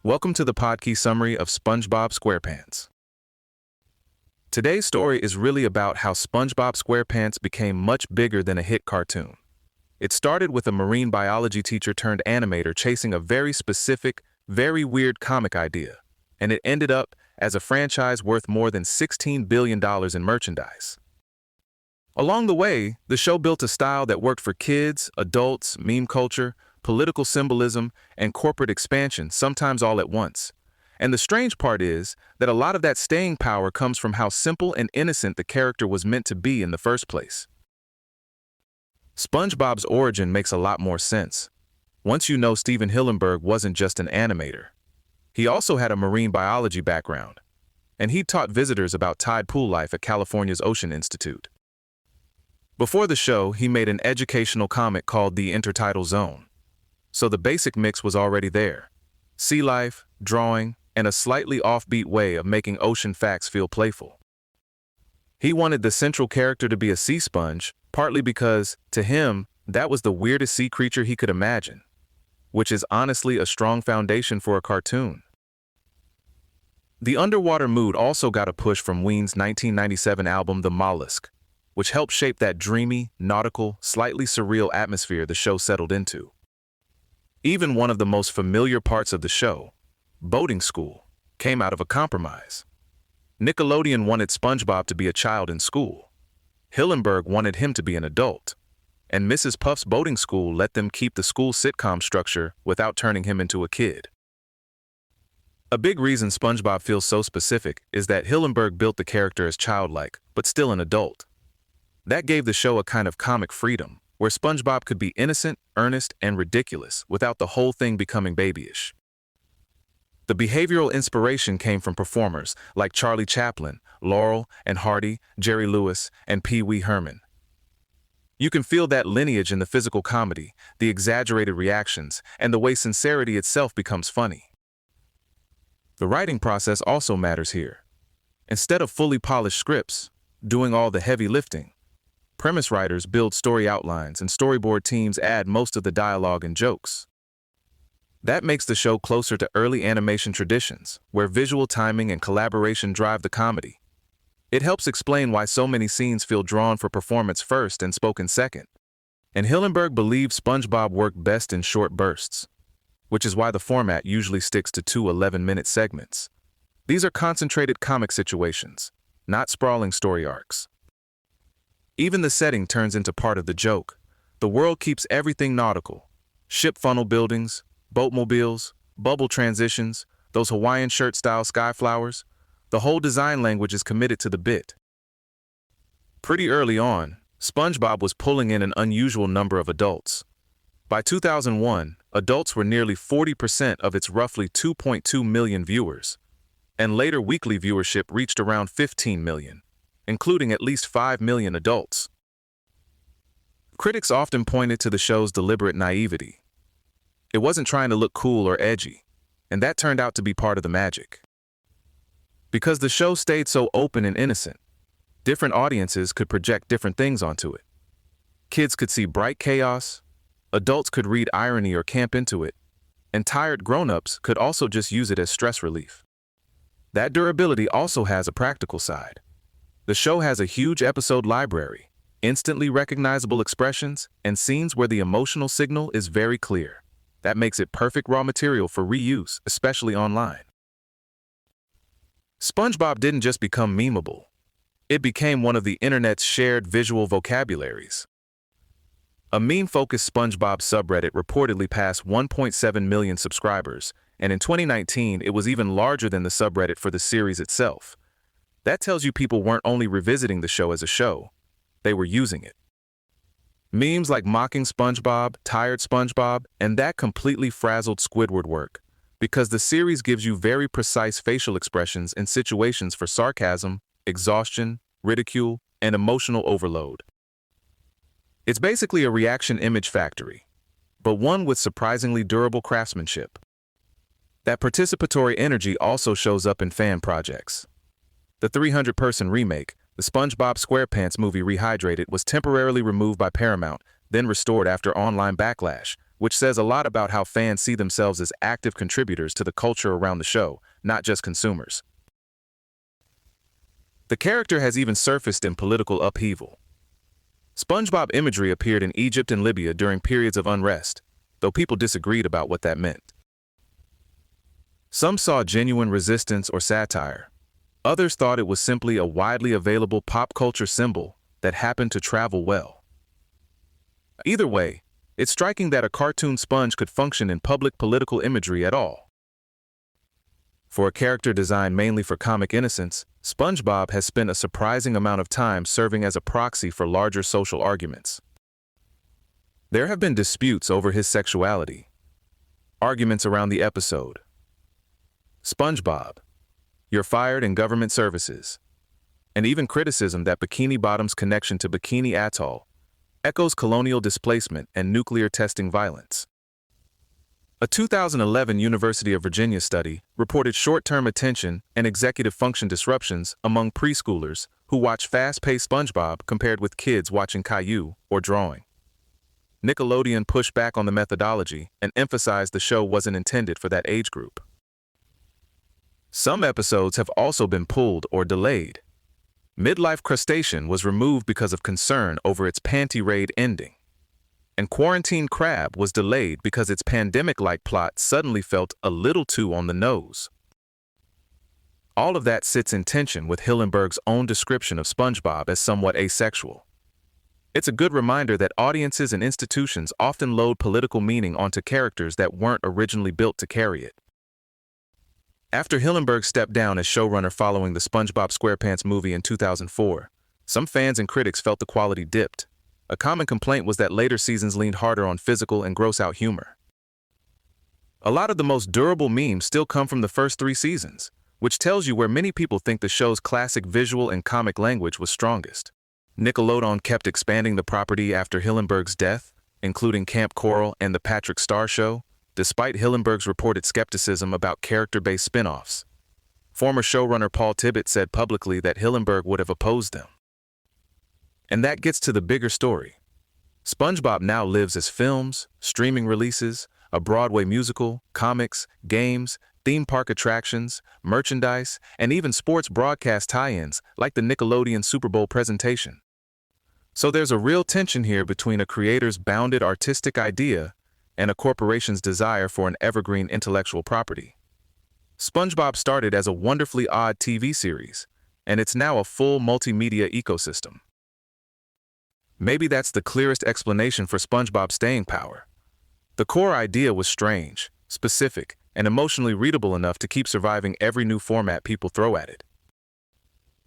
Welcome to the podcast summary of SpongeBob SquarePants. Today's story is really about how SpongeBob SquarePants became much bigger than a hit cartoon. It started with a marine biology teacher turned animator chasing a very specific, very weird comic idea, and it ended up as a franchise worth more than $16 billion in merchandise. Along the way, the show built a style that worked for kids, adults, meme culture, political symbolism, and corporate expansion, sometimes all at once. And the strange part is that a lot of that staying power comes from how simple and innocent the character was meant to be in the first place. SpongeBob's origin makes a lot more sense. Once you know Steven Hillenburg wasn't just an animator. He also had a marine biology background, and he taught visitors about tide pool life at California's Ocean Institute. Before the show, he made an educational comic called The Intertidal Zone. So the basic mix was already there. Sea life, drawing, and a slightly offbeat way of making ocean facts feel playful. He wanted the central character to be a sea sponge, partly because, to him, that was the weirdest sea creature he could imagine, which is honestly a strong foundation for a cartoon. The underwater mood also got a push from Ween's 1997 album The Mollusk, which helped shape that dreamy, nautical, slightly surreal atmosphere the show settled into. Even one of the most familiar parts of the show, boating school, came out of a compromise. Nickelodeon wanted SpongeBob to be a child in school. Hillenburg wanted him to be an adult. And Mrs. Puff's boating school let them keep the school sitcom structure without turning him into a kid. A big reason SpongeBob feels so specific is that Hillenburg built the character as childlike, but still an adult. That gave the show a kind of comic freedom, where SpongeBob could be innocent, earnest, and ridiculous without the whole thing becoming babyish. The behavioral inspiration came from performers like Charlie Chaplin, Laurel and Hardy, Jerry Lewis, and Pee Wee Herman. You can feel that lineage in the physical comedy, the exaggerated reactions, and the way sincerity itself becomes funny. The writing process also matters here. Instead of fully polished scripts, doing all the heavy lifting, premise writers build story outlines and storyboard teams add most of the dialogue and jokes. That makes the show closer to early animation traditions, where visual timing and collaboration drive the comedy. It helps explain why so many scenes feel drawn for performance first and spoken second. And Hillenburg believed SpongeBob worked best in short bursts, which is why the format usually sticks to 2 11-minute segments. These are concentrated comic situations, not sprawling story arcs. Even the setting turns into part of the joke. The world keeps everything nautical. Ship funnel buildings, boatmobiles, bubble transitions, those Hawaiian shirt-style sky flowers. The whole design language is committed to the bit. Pretty early on, SpongeBob was pulling in an unusual number of adults. By 2001, adults were nearly 40% of its roughly 2.2 million viewers, and later weekly viewership reached around 15 million. Including at least 5 million adults. Critics often pointed to the show's deliberate naivety. It wasn't trying to look cool or edgy, and that turned out to be part of the magic. Because the show stayed so open and innocent, different audiences could project different things onto it. Kids could see bright chaos, adults could read irony or camp into it, and tired grown-ups could also just use it as stress relief. That durability also has a practical side. The show has a huge episode library, instantly recognizable expressions, and scenes where the emotional signal is very clear. That makes it perfect raw material for reuse, especially online. SpongeBob didn't just become memeable. It became one of the internet's shared visual vocabularies. A meme-focused SpongeBob subreddit reportedly passed 1.7 million subscribers, and in 2019 it was even larger than the subreddit for the series itself. That tells you people weren't only revisiting the show as a show, they were using it. Memes like mocking SpongeBob, tired SpongeBob, and that completely frazzled Squidward work, because the series gives you very precise facial expressions in situations for sarcasm, exhaustion, ridicule, and emotional overload. It's basically a reaction image factory, but one with surprisingly durable craftsmanship. That participatory energy also shows up in fan projects. The 300-person remake, the SpongeBob SquarePants movie Rehydrated, was temporarily removed by Paramount, then restored after online backlash, which says a lot about how fans see themselves as active contributors to the culture around the show, not just consumers. The character has even surfaced in political upheaval. SpongeBob imagery appeared in Egypt and Libya during periods of unrest, though people disagreed about what that meant. Some saw genuine resistance or satire. Others thought it was simply a widely available pop culture symbol that happened to travel well. Either way, it's striking that a cartoon sponge could function in public political imagery at all. For a character designed mainly for comic innocence, SpongeBob has spent a surprising amount of time serving as a proxy for larger social arguments. There have been disputes over his sexuality, arguments around the episode, SpongeBob, you're fired in government services, and even criticism that Bikini Bottom's connection to Bikini Atoll echoes colonial displacement and nuclear testing violence. A 2011 University of Virginia study reported short-term attention and executive function disruptions among preschoolers who watch fast-paced SpongeBob compared with kids watching Caillou or drawing. Nickelodeon pushed back on the methodology and emphasized the show wasn't intended for that age group. Some episodes have also been pulled or delayed. Midlife Crustacean was removed because of concern over its panty raid ending. And Quarantine Crab was delayed because its pandemic-like plot suddenly felt a little too on the nose. All of that sits in tension with Hillenburg's own description of SpongeBob as somewhat asexual. It's a good reminder that audiences and institutions often load political meaning onto characters that weren't originally built to carry it. After Hillenburg stepped down as showrunner following the SpongeBob SquarePants movie in 2004, some fans and critics felt the quality dipped. A common complaint was that later seasons leaned harder on physical and gross-out humor. A lot of the most durable memes still come from the first 3 seasons, which tells you where many people think the show's classic visual and comic language was strongest. Nickelodeon kept expanding the property after Hillenburg's death, including Camp Coral and The Patrick Star Show, despite Hillenburg's reported skepticism about character-based spin-offs. Former showrunner Paul Tibbitt said publicly that Hillenburg would have opposed them. And that gets to the bigger story. SpongeBob now lives as films, streaming releases, a Broadway musical, comics, games, theme park attractions, merchandise, and even sports broadcast tie-ins like the Nickelodeon Super Bowl presentation. So there's a real tension here between a creator's bounded artistic idea and a corporation's desire for an evergreen intellectual property. SpongeBob started as a wonderfully odd TV series, and it's now a full multimedia ecosystem. Maybe that's the clearest explanation for SpongeBob's staying power. The core idea was strange, specific, and emotionally readable enough to keep surviving every new format people throw at it.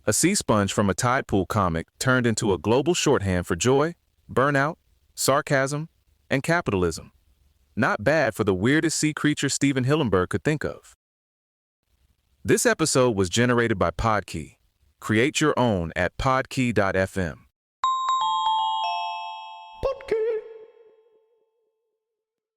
A sea sponge from a tide pool comic turned into a global shorthand for joy, burnout, sarcasm, and capitalism. Not bad for the weirdest sea creature Steven Hillenburg could think of. This episode was generated by Podkey. Create your own at podkey.fm.